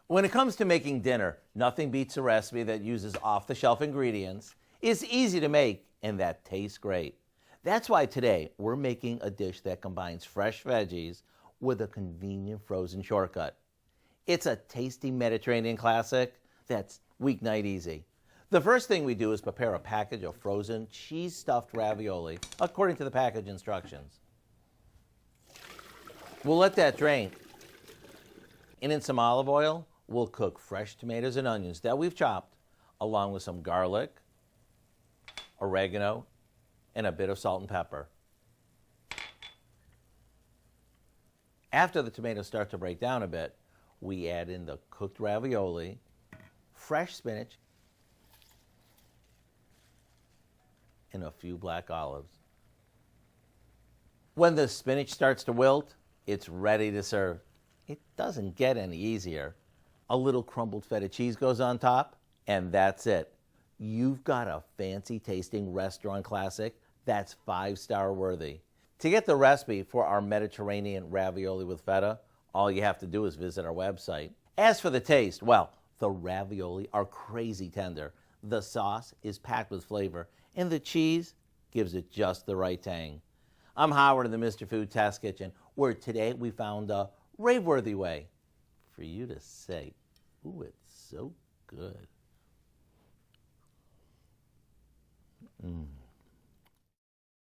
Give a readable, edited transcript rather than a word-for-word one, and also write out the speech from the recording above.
When it comes to making dinner, nothing beats a recipe that uses off-the-shelf ingredients, is easy to make, and that tastes great. That's why today we're making a dish that combines fresh veggies with a convenient frozen shortcut. It's a tasty Mediterranean classic that's weeknight easy. The first thing we do is prepare a package of frozen cheese-stuffed ravioli according to the package instructions. We'll let that drain, and in some olive oil, we'll cook fresh tomatoes and onions that we've chopped, along with some garlic, oregano, and a bit of salt and pepper. After the tomatoes start to break down a bit, we add in the cooked ravioli, fresh spinach, and a few black olives. When the spinach starts to wilt, it's ready to serve. It doesn't get any easier. A little crumbled feta cheese goes on top, and that's it. You've got a fancy tasting restaurant classic that's 5-star worthy. To get the recipe for our Mediterranean ravioli with feta, all you have to do is visit our website. As for the taste, well, the ravioli are crazy tender. The sauce is packed with flavor, and the cheese gives it just the right tang. I'm Howard in the Mr. Food Test Kitchen, where today we found a rave-worthy way for you to say, ooh, it's so good.